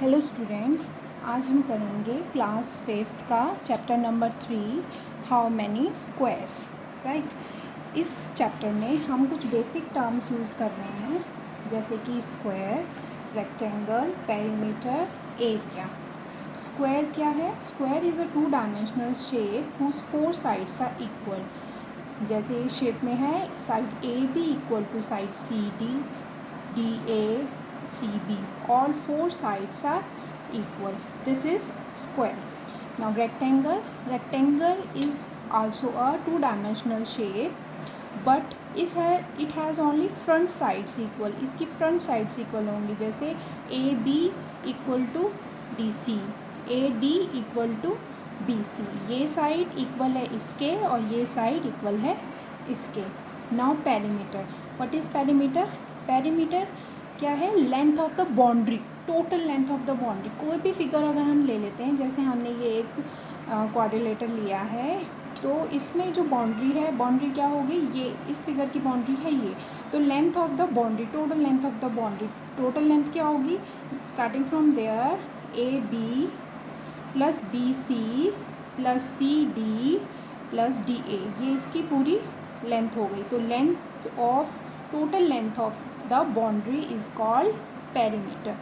Hello students, आज हम करेंगे क्लास 5th का chapter number 3 how many squares. Right. इस चैप्टर में हम कुछ बेसिक टर्म्स यूज़ कर रहे हैं, जैसे कि square, rectangle, perimeter, area. Square क्या है? Square is a 2 dimensional shape whose 4 sides are equal. जैसे इस शेप में है, side A B equal to side C D, D A, CB, all 4 sides are equal. This is square. Now rectangle is also a 2-dimensional shape, but it has only front sides equal. इसकी front sides equal होंगी, जैसे AB equal to DC, AD equal to BC। ये side equal है इसके और ये side equal है इसके। Now perimeter, what is perimeter? Perimeter क्या है? Length of the boundary, total length of the boundary. कोई भी फिगर अगर हम ले लेते हैं, जैसे हमने ये एक क्वाड्रिलेटर लिया है, तो इसमें जो बाउंड्री है, बाउंड्री क्या होगी? ये इस फिगर की बाउंड्री है ये, तो length of the boundary, total length of the boundary, total length क्या होगी? Starting from there AB plus BC plus CD plus DA, ये इसकी पूरी लेंथ हो गई। तो length of, total length of the boundary is called perimeter.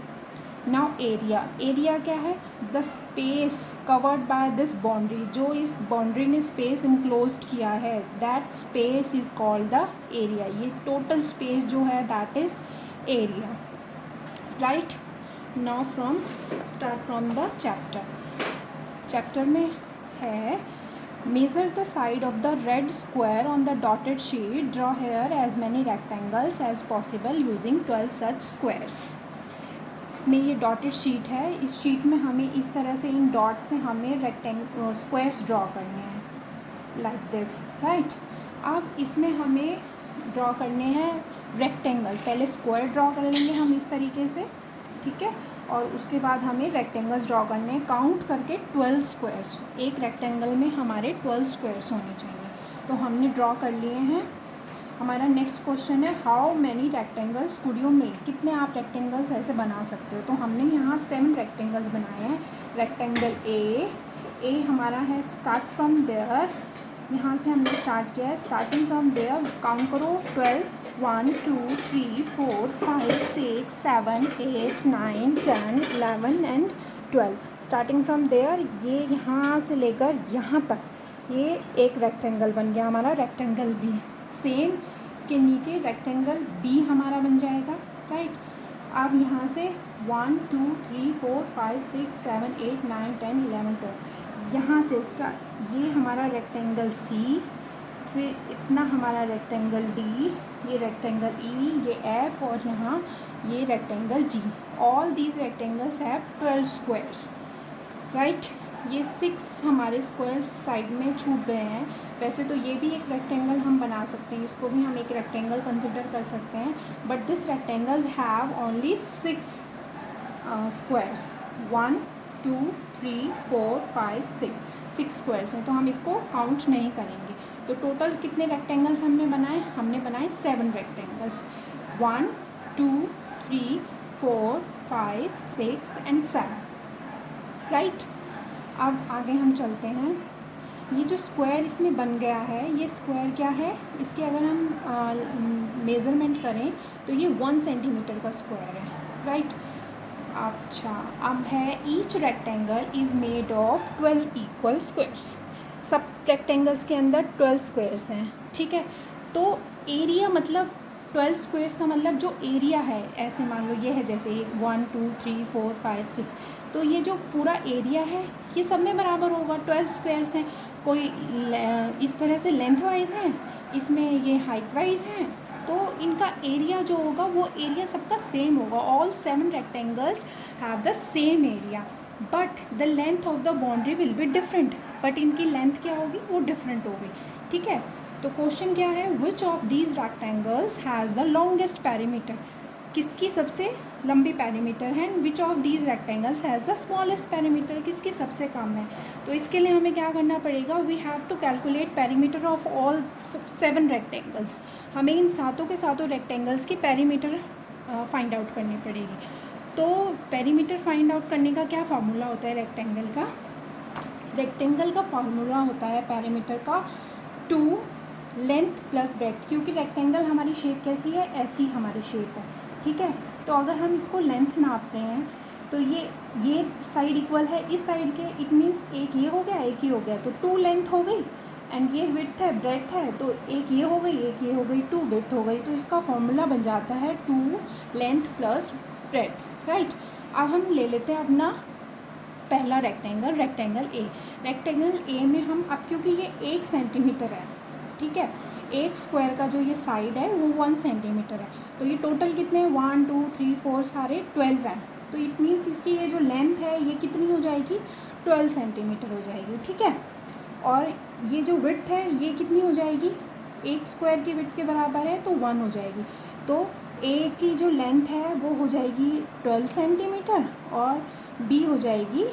Now area क्या है? The space covered by this boundary, जो इस बाउंड्री ने स्पेस इनक्लोज किया है, that space is called the area. ये टोटल स्पेस जो है, that is area. Right. Now start from the chapter में है, measure the side of the red square on the dotted sheet. Draw here as many rectangles as possible using 12 such squares. में ये dotted sheet है, इस sheet में हमें इस तरह से इन डॉट से हमें स्क्वायर्स ड्रॉ करने हैं, लाइक दिस। राइट। अब इसमें हमें ड्रॉ करने हैं रेक्टेंगल। पहले स्क्वायर ड्रॉ कर लेंगे हम इस तरीके से, ठीक है, और उसके बाद हमें रेक्टेंगल्स ड्रॉ करने, काउंट करके 12 स्क्वायर्स। एक रेक्टेंगल में हमारे 12 स्क्वायर्स होने चाहिए, तो हमने ड्रॉ कर लिए हैं। हमारा नेक्स्ट क्वेश्चन है, how many rectangles could you make? कितने आप रेक्टेंगल्स ऐसे बना सकते हो? तो हमने यहाँ 7 रेक्टेंगल्स बनाए हैं। रेक्टेंगल ए हमारा है, स्टार्ट फ्रॉम देयर, यहाँ से हमने स्टार्ट किया है। स्टार्टिंग फ्रॉम देयर काउंट करो, 12, 1 2 3 4 5 6 7 8 9 10 11 एंड 12। स्टार्टिंग फ्रॉम देयर, ये यहाँ से लेकर यहाँ तक ये एक रेक्टेंगल बन गया हमारा, रेक्टेंगल बी। सेम इसके नीचे रेक्टेंगल बी हमारा बन जाएगा। राइट। अब यहाँ से 1 2 3 4 5 6 7 8 9 10 11 12, यहाँ से ये हमारा रेक्टेंगल सी, फिर इतना हमारा रेक्टेंगल डी, ये रेक्टेंगल ई, ये एफ, और यहाँ ये rectangle G. All these rectangles have 12 squares. Right. ये 6 हमारे स्क्वायर्स साइड में छूट गए हैं। वैसे तो ये भी एक रेक्टेंगल हम बना सकते हैं, इसको भी हम एक रेक्टेंगल कंसिडर कर सकते हैं, but this rectangles have only 6 squares. 1 2 3 4 5 6 squares हैं, तो हम इसको काउंट नहीं करेंगे। तो टोटल कितने रेक्टेंगल्स हमने बनाए? हमने बनाए 7 रेक्टेंगल्स। 1 2 3 4 5 6 एंड 7। राइट। अब आगे हम चलते हैं। ये जो स्क्वायर इसमें बन गया है, ये स्क्वायर क्या है? इसके अगर हम मेज़रमेंट करें तो ये 1 सेंटीमीटर का स्क्वायर है। राइट। अच्छा, अब है, each rectangle is made of 12 equal squares. सब रेक्टेंगल्स के अंदर 12 स्क्वायर्स हैं, ठीक है। तो एरिया मतलब 12 स्क्वायर्स का मतलब जो एरिया है, ऐसे मान लो ये है, जैसे 1 2 3 4 5 6, तो ये जो पूरा एरिया है ये सब में बराबर होगा। 12 स्क्वायर्स हैं, कोई इस तरह से लेंथ वाइज है, इसमें ये हाइट वाइज हैं, तो इनका एरिया जो होगा वो एरिया सबका सेम होगा। All 7 rectangles have the same area, but the length of the boundary will be different. But इनकी लेंथ क्या होगी? वो डिफरेंट होगी, ठीक है। तो क्वेश्चन क्या है, which of these rectangles has the longest perimeter? किसकी सबसे लंबी पेरीमीटर है? Which of these rectangles has the smallest perimeter? किसकी सबसे कम है? तो इसके लिए हमें क्या करना पड़ेगा? We have to calculate perimeter of all 7 rectangles. हमें इन सातों के सातों रेक्टेंगल्स की पेरीमीटर फाइंड आउट करनी पड़ेगी। तो पेरीमीटर फाइंड आउट करने का क्या फार्मूला होता है रेक्टेंगल का? रेक्टेंगल का फार्मूला होता है पेरीमीटर का 2 लेंथ प्लस ब्रेड्थ, क्योंकि रेक्टेंगल हमारी शेप कैसी है, ऐसी हमारी शेप है, ठीक है। तो अगर हम इसको लेंथ नाप रहे हैं तो ये साइड इक्वल है इस साइड के, इट मीन्स एक ये हो गया एक ये हो गया, तो 2 लेंथ हो गई, एंड ये विड्थ है ब्रेड्थ है, तो एक ये हो गई एक ये हो गई, 2 विड्थ हो गई। तो इसका फॉर्मूला बन जाता है 2 लेंथ प्लस ब्रेड्थ, राइट। अब हम ले लेते हैं अपना पहला रेक्टेंगल ए। रेक्टेंगल ए में हम अब, क्योंकि ये 1 सेंटीमीटर है, ठीक है, एक स्क्वायर का जो ये साइड है वो 1 सेंटीमीटर है, तो ये टोटल कितने हैं 1 2 3 4 सारे 12 हैं। तो इट मीन्स इसकी ये जो लेंथ है ये कितनी हो जाएगी, 12 सेंटीमीटर हो जाएगी, ठीक है। और ये जो विड्थ है ये कितनी हो जाएगी, एक स्क्वायर की विड्थ के बराबर है तो 1 हो जाएगी। तो ए की जो लेंथ है वो हो जाएगी 12 सेंटीमीटर और बी हो जाएगी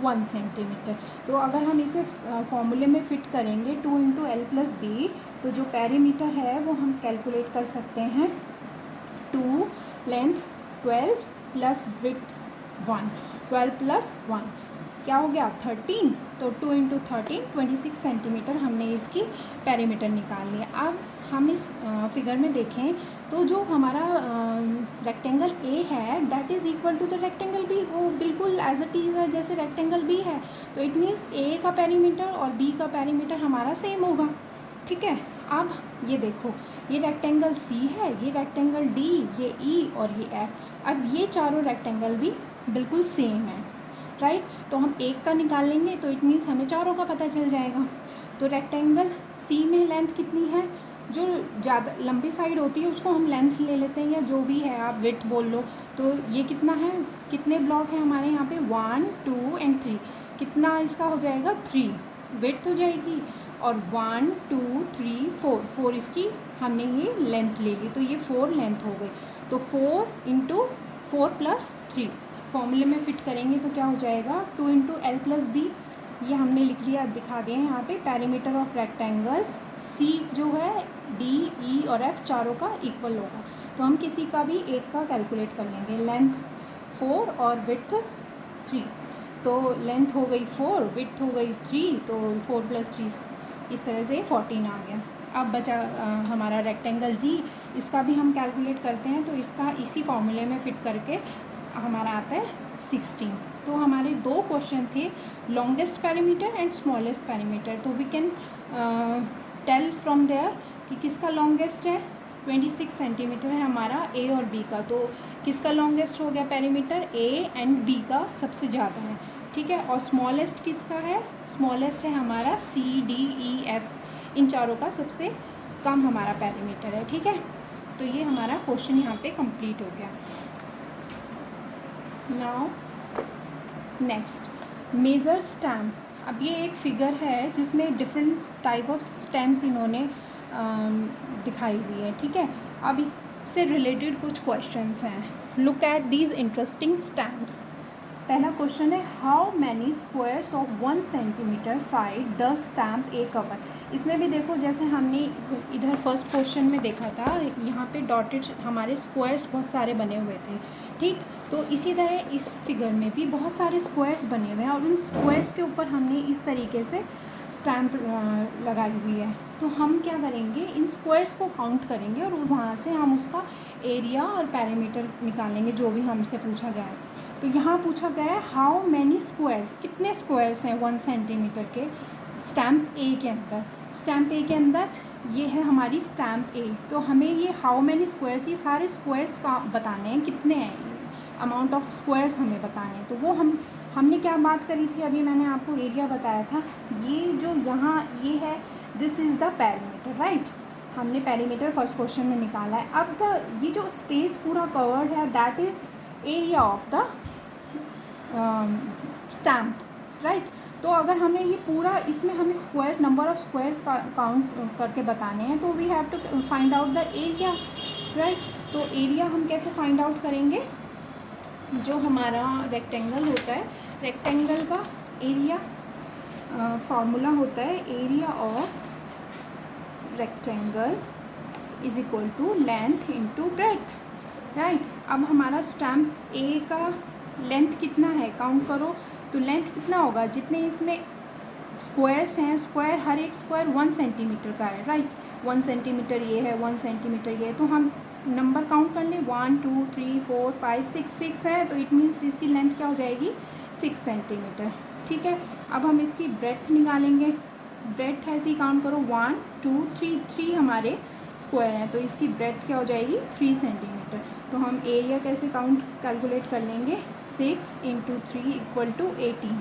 1 सेंटीमीटर। तो अगर हम इसे फॉर्मूले में फिट करेंगे 2 इंटू एल प्लस बी, तो जो पेरीमीटर है वो हम कैलकुलेट कर सकते हैं 2 लेंथ 12 प्लस विड्थ 1, 12 प्लस 1 क्या हो गया 13, तो 2 इंटू 13 26 सेंटीमीटर हमने इसकी पेरीमीटर निकाल लिया। अब हम इस फिगर में देखें तो जो हमारा रेक्टेंगल ए है that is equal to the rectangle B, वो बिल्कुल एज इट इज़ है जैसे रेक्टेंगल बी है। तो इट मीन्स ए का पेरीमीटर और बी का पेरीमीटर हमारा सेम होगा, ठीक है। अब ये देखो, ये रेक्टेंगल सी है, ये रेक्टेंगल डी, ये ई और ये एफ। अब ये चारों रेक्टेंगल भी बिल्कुल सेम है, राइट। तो हम एक का निकाल लेंगे तो इट मीन्स हमें चारों का पता चल जाएगा। तो रेक्टेंगल सी में लेंथ कितनी है, जो ज़्यादा लंबी साइड होती है उसको हम लेंथ ले लेते हैं, या जो भी है आप विड्थ बोल लो। तो ये कितना है, कितने ब्लॉक हैं हमारे यहाँ पे 1 2 एंड 3, कितना इसका हो जाएगा 3 विड्थ हो जाएगी, और 1 2 3 4 इसकी हमने ये लेंथ ले ली, तो ये 4 लेंथ हो गई। तो 4 इंटू 4 प्लस 3 फॉर्मूले में फिट करेंगे तो क्या हो जाएगा 2 इंटू एल प्लस बी, ये हमने लिख लिया, दिखा दिए यहाँ पे। पेरीमीटर ऑफ रेक्टेंगल सी जो है डी ई और एफ चारों का इक्वल होगा, तो हम किसी का भी एक का कैलकुलेट कर लेंगे। लेंथ 4 और विड्थ 3, तो लेंथ हो गई 4 विड्थ हो गई 3, तो 4 प्लस 3 इस तरह से 14 आ गया। अब बचा हमारा रेक्टेंगल जी, इसका भी हम कैलकुलेट करते हैं, तो इसका इसी फॉर्मूले में फिट करके हमारा आता है 16। तो हमारे 2 क्वेश्चन थे, longest perimeter and smallest perimeter. तो we can tell from there कि किसका लॉन्गेस्ट है, 26 सेंटीमीटर है हमारा ए और बी का। तो किसका लॉन्गेस्ट हो गया पेरीमीटर, ए एंड बी का सबसे ज़्यादा है, ठीक है। और स्मॉलेस्ट किसका है, स्मॉलेस्ट है हमारा सी डी ई एफ, इन चारों का सबसे कम हमारा पेरीमीटर है, ठीक है। तो ये हमारा क्वेश्चन यहाँ पे कंप्लीट हो गया। Now next measure stamp. अब ये एक फिगर है जिसमें डिफरेंट टाइप ऑफ स्टैम्प्स इन्होंने दिखाई हुई है, ठीक है। अब इससे रिलेटेड कुछ क्वेश्चंस हैं। Look at these interesting stamps. पहला क्वेश्चन है, how many squares of 1 centimetre side does stamp A cover. इसमें भी देखो, जैसे हमने इधर फर्स्ट क्वेश्चन में देखा था, यहाँ पे डॉटेड हमारे स्क्वायर्स बहुत सारे बने हुए थे, ठीक। तो इसी तरह इस फिगर में भी बहुत सारे स्क्वायर्स बने हुए हैं, और उन स्क्वायर्स के ऊपर हमने इस तरीके से स्टैम्प लगाई हुई है। तो हम क्या करेंगे, इन स्क्वायर्स को काउंट करेंगे और वहाँ से हम उसका एरिया और पेरीमीटर निकालेंगे, जो भी हमसे पूछा जाए। तो यहाँ पूछा गया है, हाउ मैनी स्क्वायर्स, कितने स्क्वायर्स हैं 1 सेंटीमीटर के स्टैम्प ए के अंदर। स्टैम्प ए के अंदर ये है हमारी स्टैम्प ए। तो हमें ये हाउ मैनी स्क्वायर्स, ये सारे स्क्वायर्स का बताने हैं, कितने हैं, अमाउंट ऑफ स्क्वायर्स हमें बताने हैं। तो वो हमने क्या बात करी थी, अभी मैंने आपको एरिया बताया था, ये जो यहाँ ये है, this is the perimeter, right. हमने पेरीमीटर फर्स्ट क्वेश्चन में निकाला है। अब ये जो स्पेस पूरा कवर्ड है that is area of the stamp, right. तो अगर हमें ये पूरा, इसमें हमें स्क्वायर नंबर ऑफ स्क्वायर्स का काउंट करके बताने हैं, तो we have to find out the area, right. तो एरिया हम कैसे फाइंड आउट करेंगे, जो हमारा रेक्टेंगल होता है, रेक्टेंगल का एरिया फार्मूला होता है area of rectangle is equal to length into breadth, right. अब हमारा स्टैम्प ए का लेंथ कितना है, काउंट करो तो लेंथ कितना होगा, जितने इसमें स्क्वायर्स हैं, स्क्वायर हर एक स्क्वायर 1 सेंटीमीटर का है, राइट। 1 सेंटीमीटर ये है, 1 सेंटीमीटर ये है, तो हम नंबर काउंट कर लें 1 2 3 4 5 6 है, तो इट मीन्स इसकी लेंथ क्या हो जाएगी 6 सेंटीमीटर, ठीक है। अब हम इसकी ब्रेड्थ निकालेंगे, ब्रेड्थ ऐसे ही काउंट करो 1 2 3 हमारे स्क्वायर हैं, तो इसकी ब्रेड्थ क्या हो जाएगी 3 सेंटीमीटर। तो हम एरिया कैसे काउंट कैलकुलेट कर लेंगे, 6 × 3 = 18,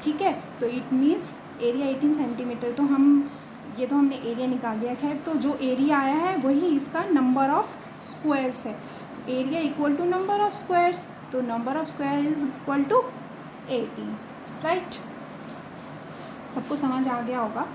ठीक है। तो इट मीन्स एरिया 18 सेंटीमीटर। तो हम ये तो हमने एरिया निकाल दिया, खैर तो जो एरिया आया है वही इसका नंबर ऑफ़ स्क्वायर्स है। Area equal to number of squares, तो number of square is equal to 18, right. सबको समझ आ गया होगा।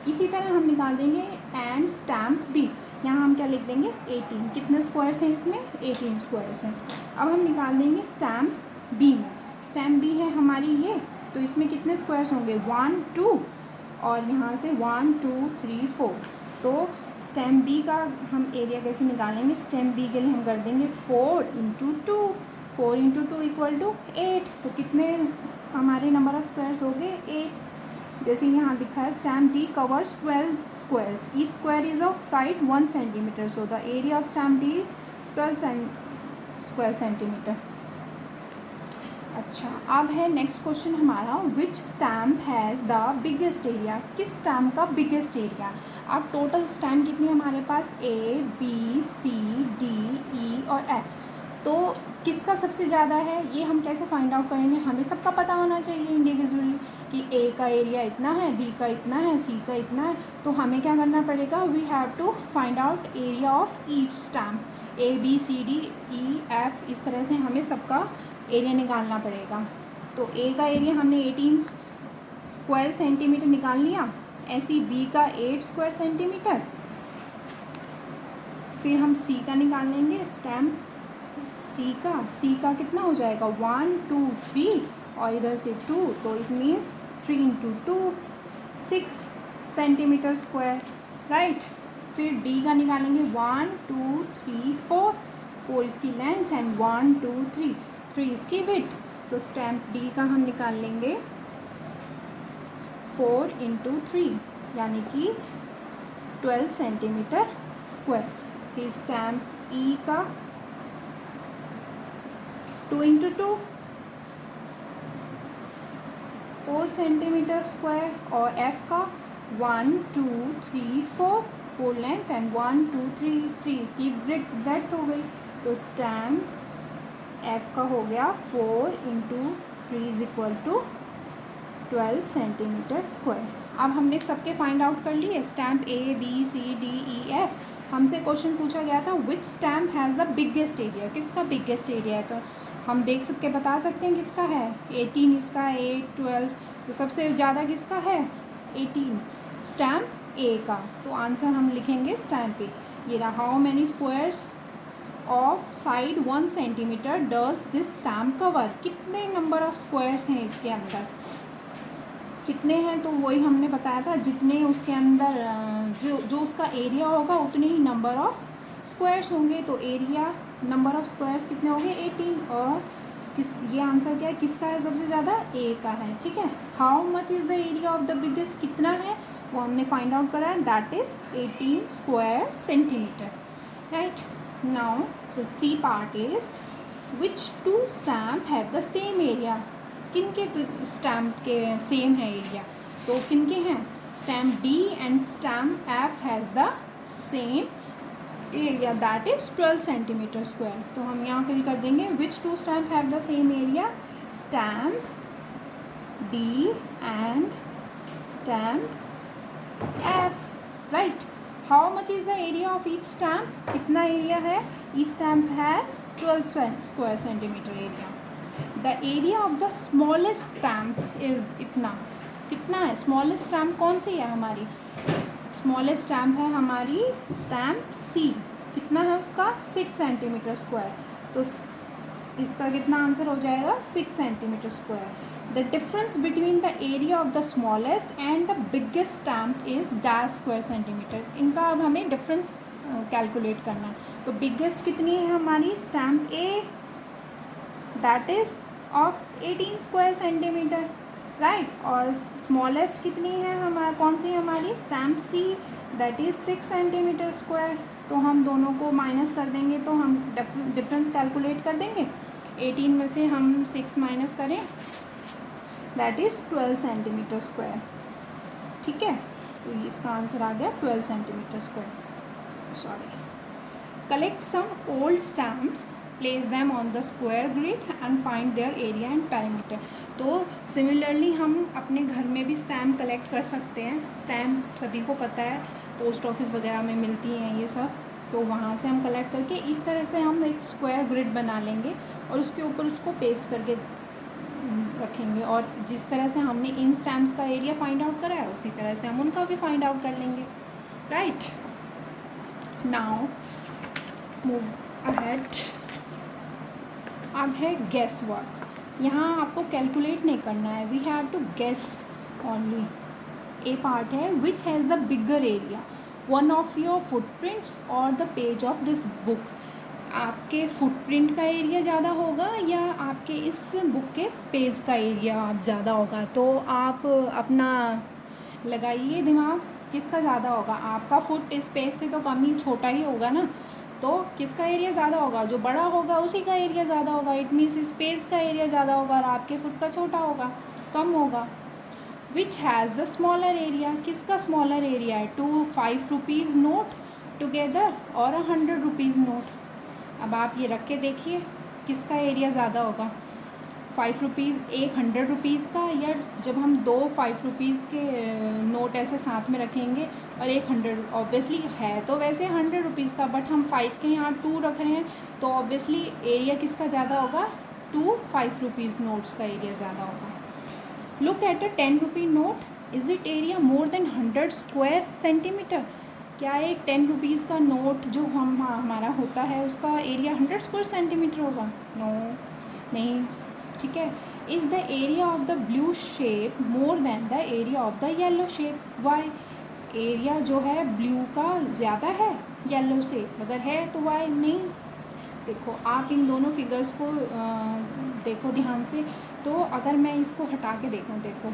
इसी तरह हम निकाल देंगे एंड स्टैम्प बी, यहाँ हम क्या लिख देंगे 18, कितने स्क्वायर्स हैं इसमें 18 स्क्वायर्स हैं। अब हम निकाल देंगे स्टैम्प बी में, स्टैम्प बी है हमारी ये, तो इसमें कितने स्क्वायर्स होंगे 1 2 और यहाँ से 1 2 3 4। तो स्टैम्प बी का हम एरिया कैसे निकालेंगे, स्टैम्प बी के लिए हम कर देंगे 4 × 2, 4 × 2 = 8, तो कितने हमारे नंबर ऑफ़ स्क्वायर्स हो गए 8। जैसे यहाँ दिखा है stamp D covers 12 squares, each square is of side 1 centimetre, so the area of stamp D is 12 square centimetre. अच्छा, अब है नेक्स्ट क्वेश्चन हमारा, which stamp has the biggest area, किस स्टैम्प का बिगेस्ट एरिया। अब टोटल स्टैम्प कितनी है हमारे पास A B C D E और F, तो किसका सबसे ज़्यादा है ये हम कैसे फाइंड आउट करेंगे, हमें सबका पता होना चाहिए इंडिविजुअली कि A का एरिया इतना है, B का इतना है, C का इतना है। तो हमें क्या करना पड़ेगा, we have to find out area of each stamp, A B C D E F, इस तरह से हमें सबका एरिया निकालना पड़ेगा। तो A का एरिया हमने 18 स्क्वायर सेंटीमीटर निकाल लिया, ऐसे ही B का 8 स्क्वायर सेंटीमीटर, फिर हम C का निकाल लेंगे स्टैम्प C का कितना हो जाएगा 1 2 3 और इधर से 2, तो it means 3 × 2 6 centimetre square, right. फिर D का निकालेंगे 1 2 3 4, 4 इसकी लेंथ एंड 1 2 3 इसकी विड्थ, तो स्टैम्प D का हम निकाल लेंगे 4 × 3 यानी कि 12 सेंटीमीटर स्क्वायर। फिर स्टैम्प E का 2 × 2 4 सेंटीमीटर स्क्वायर और F का 1 2 3 4 लेंथ एंड 1 2 3 इसकी ब्रेड्थ हो गई, तो स्टैम्प F का हो गया 4 × 3 = 12 सेंटीमीटर स्क्वायर। अब हमने सबके फाइंड आउट कर लिए stamp A B C D E F। हमसे क्वेश्चन पूछा गया था which stamp has the biggest area, किसका बिगेस्ट एरिया है, तो हम देख सकते बता सकते हैं किसका है 18, इसका 8 12, तो सबसे ज़्यादा किसका है 18 स्टैम्प A का। तो आंसर हम लिखेंगे स्टैम्प A। ये रहा, how many squares of side 1 centimetre does this stamp cover, कितने नंबर ऑफ स्क्वायर्स हैं इसके अंदर, कितने हैं, तो वही हमने बताया था जितने उसके अंदर जो उसका एरिया होगा उतने ही नंबर ऑफ़ स्क्वायर्स होंगे। तो एरिया नंबर ऑफ़ स्क्वायर्स कितने हो गए 18, और ये आंसर क्या है, किसका है सबसे ज़्यादा A का है, ठीक है। How much is the area of the biggest, कितना है वो हमने फाइंड आउट करा है, that is 18 square centimetre, right. Now the C part is which 2 stamp have the same area, किनके स्टैम्प के सेम है एरिया, तो किनके हैं stamp D and stamp F has the same area that is 12 centimetre square. तो हम यहाँ fill कर देंगे विच 2 stamp have the same area, stamp D and stamp F, right. How much is the area of each stamp, कितना area है, each stamp has 12 square centimetre area. The area of the smallest stamp is इतना, कितना है smallest stamp कौन सी है हमारी, smallest stamp है हमारी स्टैम्प C, कितना है उसका 6 सेंटीमीटर स्क्वायर, तो इसका कितना आंसर हो जाएगा 6 centimetre square. The difference between the area of the smallest and the biggest stamp is dash square centimetre. इनका अब हमें डिफरेंस कैलकुलेट करना है। तो बिगेस्ट कितनी है हमारी stamp A, that is of 18 square centimetre, right. और स्मॉलेस्ट कितनी है हमारा, कौन सी हमारी stamp C, that is 6 centimetre square. तो हम दोनों को माइनस कर देंगे तो हम डिफरेंस कैलकुलेट कर देंगे। 18 में से हम 6 माइनस करें, दैट इज़ 12 सेंटीमीटर स्क्वायर, ठीक है। तो इसका आंसर आ गया 12 centimetre square. Sorry. Collect some old stamps, place them on the square grid and find their area and parameter. तो सिमिलरली हम अपने घर में भी स्टैम्प कलेक्ट कर सकते हैं। स्टैम्प सभी को पता है, पोस्ट ऑफिस वगैरह में मिलती हैं ये सब, तो वहाँ से हम कलेक्ट करके इस तरह से हम एक स्क्वायर ग्रिड बना लेंगे और उसके ऊपर उसको पेस्ट करके रखेंगे। और जिस तरह से हमने इन स्टैम्प्स का एरिया फाइंड आउट करा है उसी तरह से हम उनका भी फाइंड आउट कर लेंगे, राइट। Now move ahead. अब है गेस वर्क। यहाँ आपको कैलकुलेट नहीं करना है, we have to guess only. A part है which has the bigger area, one of your footprints और the page of this book. आपके फुटप्रिंट का एरिया ज़्यादा होगा या आपके इस बुक के पेज का एरिया ज़्यादा होगा। तो आप अपना लगाइए दिमाग, किसका ज़्यादा होगा। आपका फुट इस पेज से तो कम ही, छोटा ही होगा ना, तो किसका एरिया ज़्यादा होगा, जो बड़ा होगा उसी का एरिया ज़्यादा होगा। इट मीन्स इस पेज का एरिया ज़्यादा होगा और आपके फुट का छोटा होगा, कम होगा। विच हैज़ द स्मॉलर एरिया, किसका स्मॉलर एरिया है, 2 5 रुपीज़ नोट टुगेदर और 100 रुपीज़ नोट। अब आप ये रख के देखिए किसका एरिया ज़्यादा होगा, 5 रुपीज़, एक 100 रुपीज़ का, या जब हम 2 5 रुपीज़ के नोट ऐसे साथ में रखेंगे और एक 100, ऑब्वियसली है तो वैसे 100 रुपीज़ का, बट हम 5 के यहाँ 2 रख रहे हैं तो ऑब्वियसली एरिया किसका ज़्यादा होगा, 2 5 रुपीज़ नोट्स का एरिया ज़्यादा होगा। Look at a 10 rupee note, is it area more than 100 square centimetre. क्या एक 10 रुपीज़ का नोट जो हमारा होता है उसका एरिया 100 स्क्वायर सेंटीमीटर होगा, नो नहीं, ठीक है। Is the area of the blue shape more than the area of the yellow shape, why. Area जो है ब्लू का ज़्यादा है येलो से, अगर है तो वाई नहीं। देखो आप इन दोनों फिगर्स को देखो ध्यान से, तो अगर मैं इसको हटा के देखूँ, देखो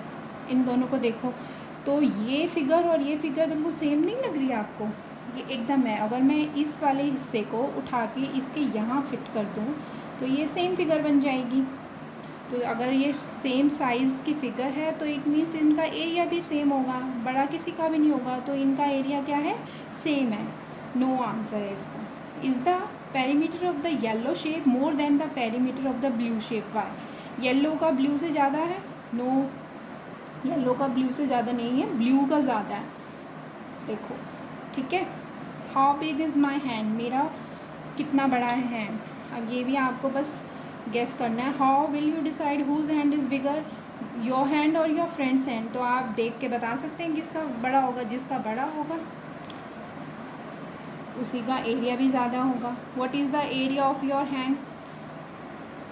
इन दोनों को देखो, तो ये फिगर और ये फिगर बिल्कुल सेम नहीं लग रही है आपको, ये एकदम है। अगर मैं इस वाले हिस्से को उठा के इसके यहाँ फिट कर दूँ तो ये सेम फिगर बन जाएगी। तो अगर ये सेम साइज़ की फिगर है तो इट मीन्स इनका एरिया भी सेम होगा, बड़ा किसी का भी नहीं होगा, तो इनका एरिया क्या है, सेम है। नो आंसर है इसका। Is the perimeter of the yellow shape more than the perimeter of the blue shape, why. Yellow का ब्लू से ज़्यादा है, नो, येलो का ब्लू से ज़्यादा नहीं है, ब्लू का ज़्यादा है, देखो, ठीक है। How big is my hand, मेरा कितना बड़ा है हैंड। अब ये भी आपको बस गेस करना है। How will you decide whose hand is bigger, your hand और योर फ्रेंड्स हैंड। तो आप देख के बता सकते हैं किसका बड़ा होगा, जिसका बड़ा होगा उसी का एरिया भी ज़्यादा होगा। What is the area of your hand,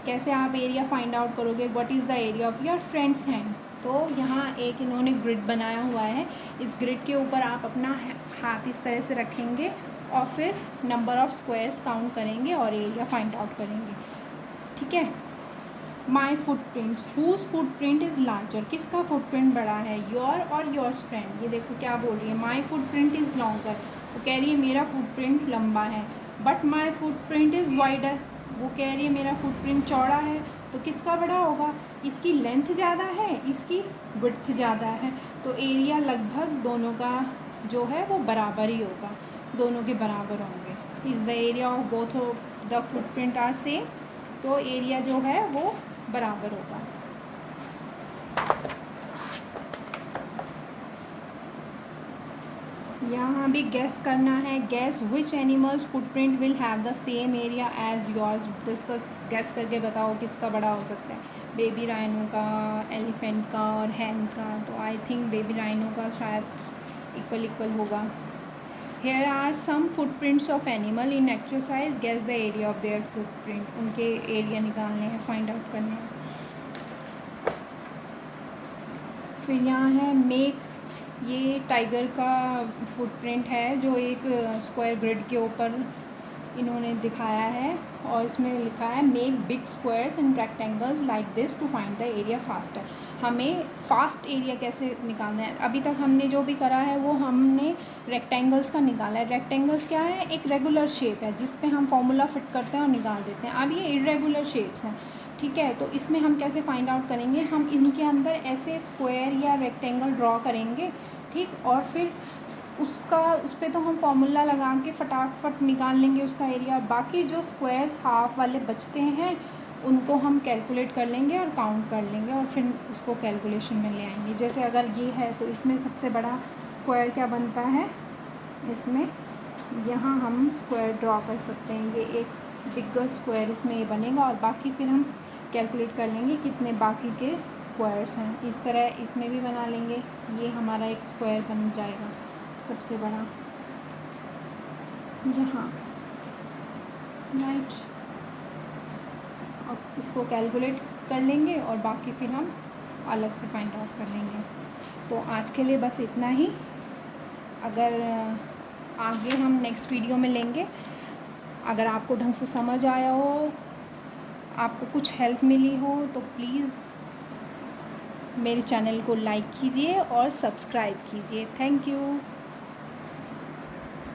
कैसे आप एरिया फाइंड आउट करोगे, what is the area of your friend's hand. तो यहाँ एक इन्होंने ग्रिड बनाया हुआ है, इस ग्रिड के ऊपर आप अपना हाथ इस तरह से रखेंगे और फिर नंबर ऑफ़ स्क्वायर्स काउंट करेंगे और एरिया फाइंड आउट करेंगे, ठीक है। My footprints, whose footprint is larger, किसका फुटप्रिंट बड़ा है, योर और योर्स फ्रेंड। ये देखो क्या बोल रही है, माई फुटप्रिंट इज़ लॉन्गर, वो कह रही है मेरा फुटप्रिंट लंबा है। But my footprint is wider, वो कह रही है मेरा फुटप्रिंट चौड़ा है। तो किसका बड़ा होगा, इसकी लेंथ ज़्यादा है, इसकी विड्थ ज़्यादा है, तो एरिया लगभग दोनों का जो है वो बराबर ही होगा, दोनों के बराबर होंगे। Is the area of both of the footprint are same, तो एरिया जो है वो बराबर होगा। यहाँ भी गैस करना है, guess which animal's footprint will have the same area as yours. Discuss guess करके बताओ किसका बड़ा हो सकता है, बेबी राइनो का, एलिफेंट का और हैन का। तो आई थिंक बेबी राइनो का शायद इक्वल होगा। Here are some footprints of animal in exercise, guess the area of their footprint. उनके एरिया निकालने हैं, फाइंड आउट करने हैं। फिर यहाँ है मेक ये टाइगर का फुटप्रिंट है जो एक स्क्वायर ग्रिड के ऊपर इन्होंने दिखाया है, और इसमें लिखा है make big squares and rectangles like this to find the area faster. हमें फास्ट एरिया कैसे निकालना है, अभी तक हमने जो भी करा है वो हमने रेक्टेंगल्स का निकाला है। रेक्टेंगल्स क्या है, एक रेगुलर शेप है जिस पे हम फॉर्मूला फिट करते हैं और निकाल देते हैं। अब ये इरेगुलर शेप्स हैं, ठीक है, तो इसमें हम कैसे फाइंड आउट करेंगे, हम इनके अंदर ऐसे स्क्वायर या रेक्टेंगल ड्रॉ करेंगे, ठीक, और फिर उसका उस पर तो हम फॉर्मूला लगा के फटाफट निकाल लेंगे उसका एरिया। बाकी जो स्क्वायर्स हाफ वाले बचते हैं उनको हम कैलकुलेट कर लेंगे और काउंट कर लेंगे और फिर उसको कैलकुलेशन में ले आएंगे। जैसे अगर ये है तो इसमें सबसे बड़ा स्क्वायर क्या बनता है, इसमें यहाँ हम स्क्वायर ड्रॉ कर सकते हैं, ये एक दिग्गज स्क्वायर इसमें ये बनेगा, और बाकी फिर हम कैलकुलेट कर लेंगे कितने बाकी के स्क्वायर्स हैं। इस तरह इसमें भी बना लेंगे, ये हमारा एक स्क्वायर बन जाएगा सबसे बड़ा यहाँ, राइट। अब इसको कैलकुलेट कर लेंगे और बाकी फिर हम अलग से फाइंड आउट कर लेंगे। तो आज के लिए बस इतना ही। अगर आगे हम नेक्स्ट वीडियो में लेंगे, अगर आपको ढंग से समझ आया हो, आपको कुछ हेल्प मिली हो, तो प्लीज़ मेरे चैनल को लाइक कीजिए और सब्सक्राइब कीजिए। Thank you.